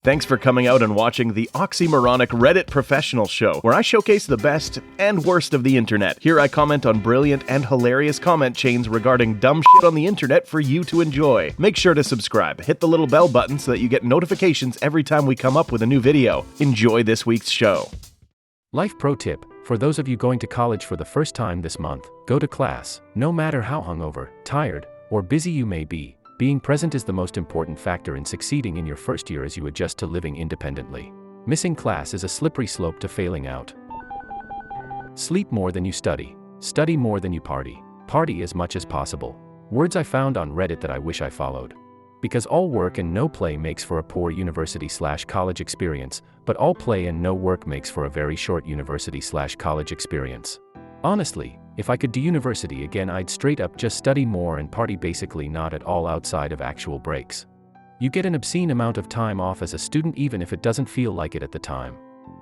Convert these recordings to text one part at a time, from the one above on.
Thanks for coming out and watching the oxymoronic Reddit Professional Show, where I showcase the best and worst of the internet. Here I comment on brilliant and hilarious comment chains regarding dumb shit on the internet for you to enjoy. Make sure to subscribe, hit the little bell button so that you get notifications every time we come up with a new video. Enjoy this week's show. Life pro tip, for those of you going to college for the first time this month, go to class. No matter how hungover, tired, or busy you may be, being present is the most important factor in succeeding in your first year as you adjust to living independently. Missing class is a slippery slope to failing out. Sleep more than you study. Study more than you party. Party as much as possible. Words I found on Reddit that I wish I followed. Because all work and no play makes for a poor university/college experience, but all play and no work makes for a very short university/college experience. Honestly, if I could do university again, I'd straight up just study more and party, basically not at all outside of actual breaks. You get an obscene amount of time off as a student even if it doesn't feel like it at the time.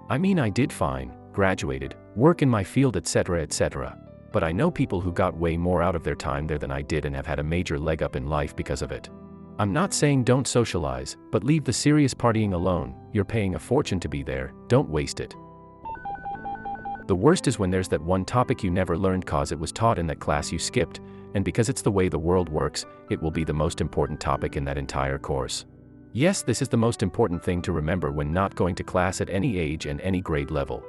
I mean, I did fine, graduated, work in my field, etc., etc. But I know people who got way more out of their time there than I did and have had a major leg up in life because of it. I'm not saying don't socialize, but leave the serious partying alone. You're paying a fortune to be there, don't waste it. The worst is when there's that one topic you never learned cause it was taught in that class you skipped, and because it's the way the world works, it will be the most important topic in that entire course. Yes, this is the most important thing to remember when not going to class at any age and any grade level.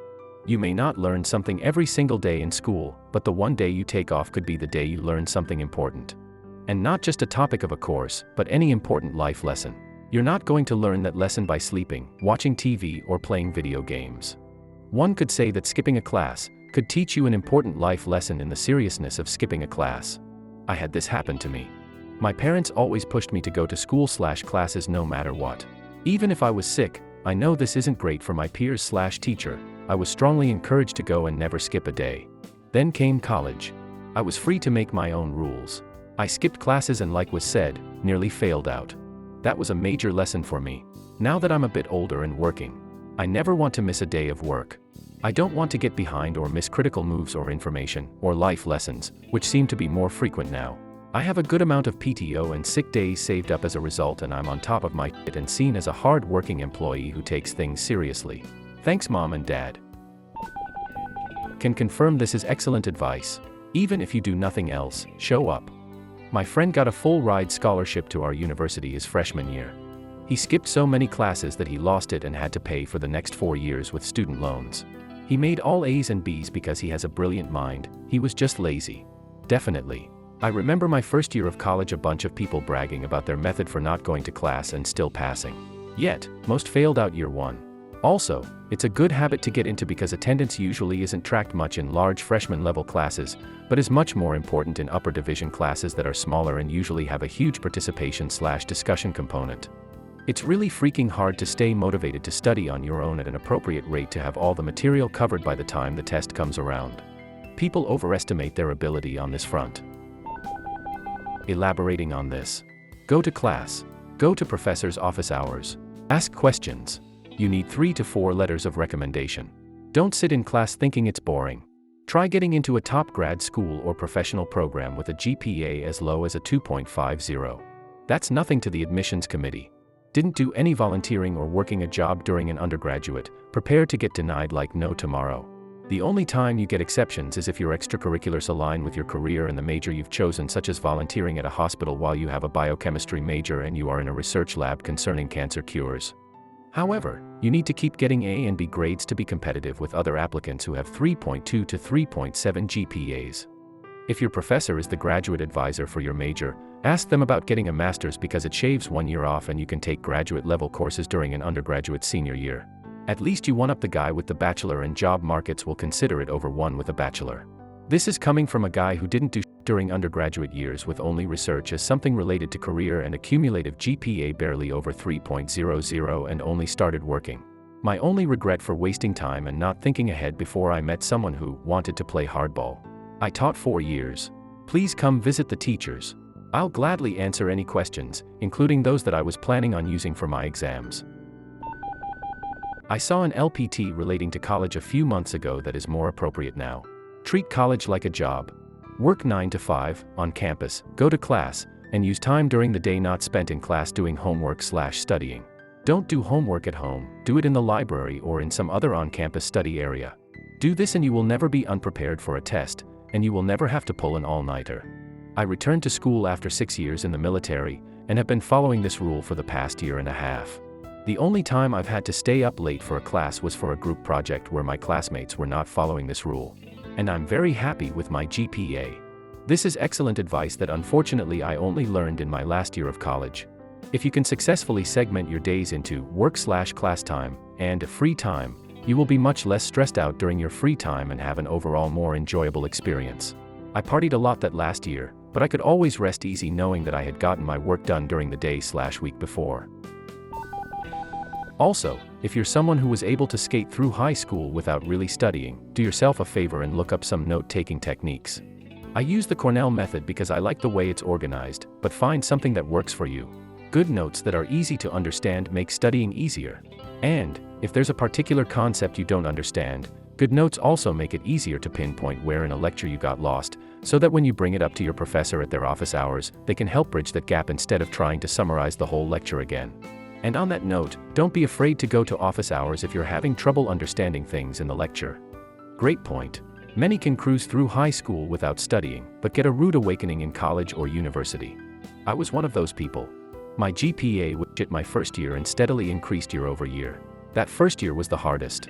You may not learn something every single day in school, but the one day you take off could be the day you learn something important. And not just a topic of a course, but any important life lesson. You're not going to learn that lesson by sleeping, watching TV, or playing video games. One could say that skipping a class could teach you an important life lesson in the seriousness of skipping a class. I had this happen to me. My parents always pushed me to go to school/classes no matter what. Even if I was sick, I know this isn't great for my peers/teacher, I was strongly encouraged to go and never skip a day. Then came college. I was free to make my own rules. I skipped classes and, like was said, nearly failed out. That was a major lesson for me. Now that I'm a bit older and working, I never want to miss a day of work. I don't want to get behind or miss critical moves or information, or life lessons, which seem to be more frequent now. I have a good amount of PTO and sick days saved up as a result, and I'm on top of my shit and seen as a hard-working employee who takes things seriously. Thanks, Mom and Dad. Can confirm this is excellent advice. Even if you do nothing else, show up. My friend got a full ride scholarship to our university his freshman year. He skipped so many classes that he lost it and had to pay for the next 4 years with student loans. He made all A's and B's because he has a brilliant mind, he was just lazy. Definitely. I remember my first year of college, a bunch of people bragging about their method for not going to class and still passing. Yet, most failed out year one. Also, it's a good habit to get into because attendance usually isn't tracked much in large freshman level classes, but is much more important in upper division classes that are smaller and usually have a huge participation/discussion component. It's really freaking hard to stay motivated to study on your own at an appropriate rate to have all the material covered by the time the test comes around. People overestimate their ability on this front. Elaborating on this. Go to class. Go to professor's office hours. Ask questions. You need 3 to 4 letters of recommendation. Don't sit in class thinking it's boring. Try getting into a top grad school or professional program with a GPA as low as a 2.50. That's nothing to the admissions committee. Didn't do any volunteering or working a job during an undergraduate, prepare to get denied like no tomorrow. The only time you get exceptions is if your extracurriculars align with your career and the major you've chosen, such as volunteering at a hospital while you have a biochemistry major and you are in a research lab concerning cancer cures. However, you need to keep getting A and B grades to be competitive with other applicants who have 3.2 to 3.7 GPAs. If your professor is the graduate advisor for your major, ask them about getting a master's because it shaves 1 year off and you can take graduate level courses during an undergraduate senior year. At least you one-up the guy with the bachelor, and job markets will consider it over one with a bachelor. This is coming from a guy who didn't do during undergraduate years with only research as something related to career and a cumulative GPA barely over 3.00 and only started working. My only regret for wasting time and not thinking ahead before I met someone who wanted to play hardball. I taught 4 years. Please come visit the teachers. I'll gladly answer any questions, including those that I was planning on using for my exams. I saw an LPT relating to college a few months ago that is more appropriate now. Treat college like a job. Work 9 to 5, on campus, go to class, and use time during the day not spent in class doing homework/studying. Don't do homework at home, do it in the library or in some other on-campus study area. Do this and you will never be unprepared for a test, and you will never have to pull an all-nighter. I returned to school after 6 years in the military, and have been following this rule for the past year and a half. The only time I've had to stay up late for a class was for a group project where my classmates were not following this rule. And I'm very happy with my GPA. This is excellent advice that unfortunately I only learned in my last year of college. If you can successfully segment your days into work/class time and free time, you will be much less stressed out during your free time and have an overall more enjoyable experience. I partied a lot that last year, but I could always rest easy knowing that I had gotten my work done during the day/week before. Also, if you're someone who was able to skate through high school without really studying, do yourself a favor and look up some note-taking techniques. I use the Cornell method because I like the way it's organized, but find something that works for you. Good notes that are easy to understand make studying easier. And, if there's a particular concept you don't understand, good notes also make it easier to pinpoint where in a lecture you got lost, so that when you bring it up to your professor at their office hours, they can help bridge that gap instead of trying to summarize the whole lecture again. And on that note, don't be afraid to go to office hours if you're having trouble understanding things in the lecture. Great point. Many can cruise through high school without studying, but get a rude awakening in college or university. I was one of those people. My GPA was shit my first year and steadily increased year over year. That first year was the hardest.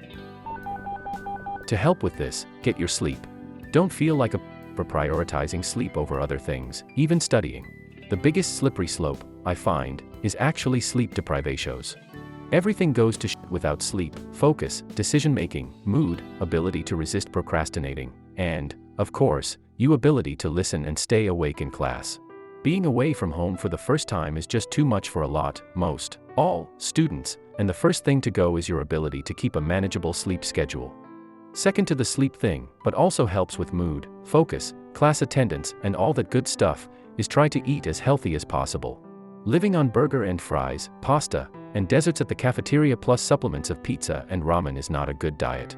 To help with this, get your sleep. Don't feel like a for prioritizing sleep over other things, even studying. The biggest slippery slope, I find, is actually sleep deprivations. Everything goes to shit without sleep: focus, decision-making, mood, ability to resist procrastinating, and, of course, your ability to listen and stay awake in class. Being away from home for the first time is just too much for all students, and the first thing to go is your ability to keep a manageable sleep schedule. Second to the sleep thing, but also helps with mood, focus, class attendance, and all that good stuff, is try to eat as healthy as possible. Living on burger and fries, pasta, and desserts at the cafeteria plus supplements of pizza and ramen is not a good diet.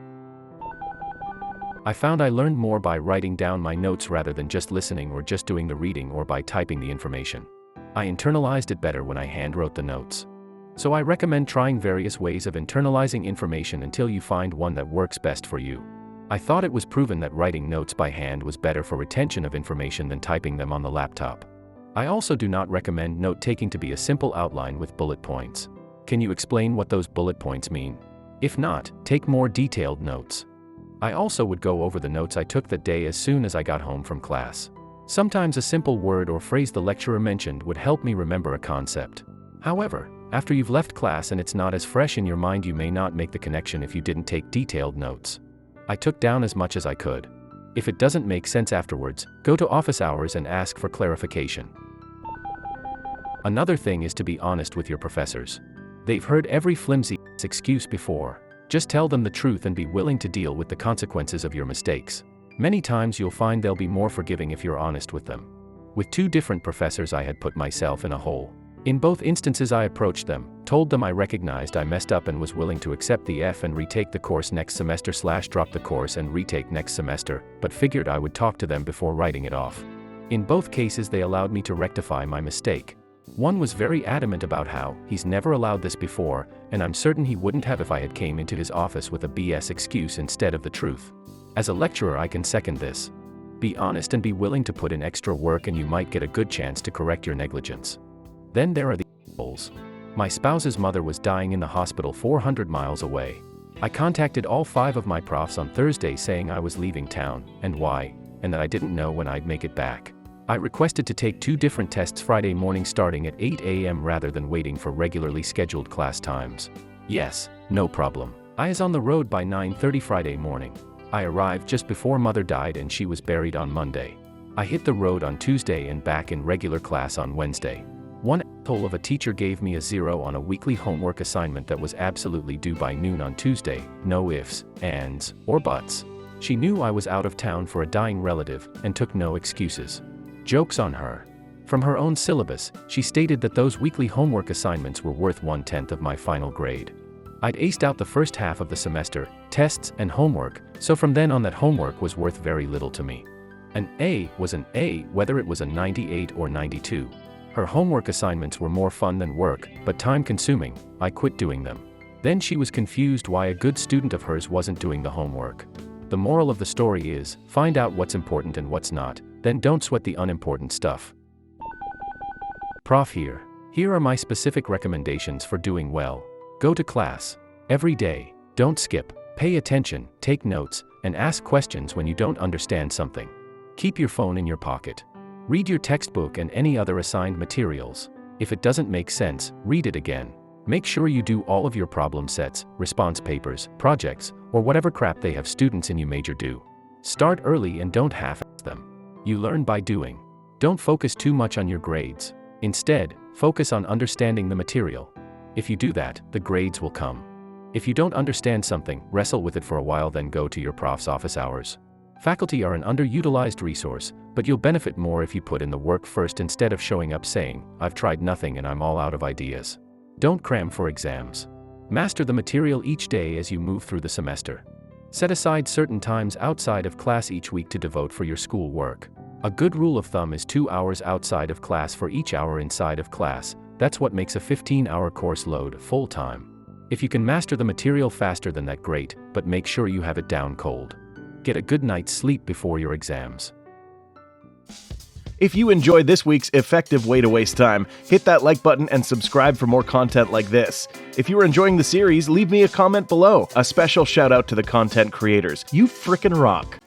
I found I learned more by writing down my notes rather than just listening or just doing the reading or by typing the information. I internalized it better when I handwrote the notes. So I recommend trying various ways of internalizing information until you find one that works best for you. I thought it was proven that writing notes by hand was better for retention of information than typing them on the laptop. I also do not recommend note-taking to be a simple outline with bullet points. Can you explain what those bullet points mean? If not, take more detailed notes. I also would go over the notes I took that day as soon as I got home from class. Sometimes a simple word or phrase the lecturer mentioned would help me remember a concept. However, after you've left class and it's not as fresh in your mind, you may not make the connection if you didn't take detailed notes. I took down as much as I could. If it doesn't make sense afterwards, go to office hours and ask for clarification. Another thing is to be honest with your professors. They've heard every flimsy excuse before. Just tell them the truth and be willing to deal with the consequences of your mistakes. Many times you'll find they'll be more forgiving if you're honest with them. With 2 different professors I had put myself in a hole. In both instances I approached them, told them I recognized I messed up and was willing to accept the F and retake the course next semester / drop the course and retake next semester, but figured I would talk to them before writing it off. In both cases they allowed me to rectify my mistake. One was very adamant about how he's never allowed this before, and I'm certain he wouldn't have if I had came into his office with a BS excuse instead of the truth. As a lecturer I can second this. Be honest and be willing to put in extra work and you might get a good chance to correct your negligence. Then there are the assholes. My spouse's mother was dying in the hospital 400 miles away. I contacted all 5 of my profs on Thursday saying I was leaving town, and why, and that I didn't know when I'd make it back. I requested to take 2 different tests Friday morning starting at 8 a.m. rather than waiting for regularly scheduled class times. Yes, no problem. I was on the road by 9:30 Friday morning. I arrived just before mother died and she was buried on Monday. I hit the road on Tuesday and back in regular class on Wednesday. One asshole of a teacher gave me a 0 on a weekly homework assignment that was absolutely due by noon on Tuesday, no ifs, ands, or buts. She knew I was out of town for a dying relative and took no excuses. Joke's on her. From her own syllabus, she stated that those weekly homework assignments were worth 1/10 of my final grade. I'd aced out the first half of the semester, tests and homework, so from then on that homework was worth very little to me. An A was an A whether it was a 98 or 92. Her homework assignments were more fun than work, but time-consuming. I quit doing them. Then she was confused why a good student of hers wasn't doing the homework. The moral of the story is, find out what's important and what's not, then don't sweat the unimportant stuff. Prof here. Here are my specific recommendations for doing well. Go to class every day. Don't skip. Pay attention, take notes, and ask questions when you don't understand something. Keep your phone in your pocket. Read your textbook and any other assigned materials. If it doesn't make sense, read it again. Make sure you do all of your problem sets, response papers, projects, or whatever crap they have students in your major do. Start early and don't half-ass them. You learn by doing. Don't focus too much on your grades. Instead, focus on understanding the material. If you do that, the grades will come. If you don't understand something, wrestle with it for a while, then go to your prof's office hours. Faculty are an underutilized resource, but you'll benefit more if you put in the work first instead of showing up saying, "I've tried nothing and I'm all out of ideas." Don't cram for exams. Master the material each day as you move through the semester. Set aside certain times outside of class each week to devote for your school work. A good rule of thumb is 2 hours outside of class for each hour inside of class. That's what makes a 15-hour course load full-time. If you can master the material faster than that, great, but make sure you have it down cold. Get a good night's sleep before your exams. If you enjoyed this week's effective way to waste time, hit that like button and subscribe for more content like this. If you are enjoying the series, leave me a comment below. A special shout out to the content creators. You frickin' rock.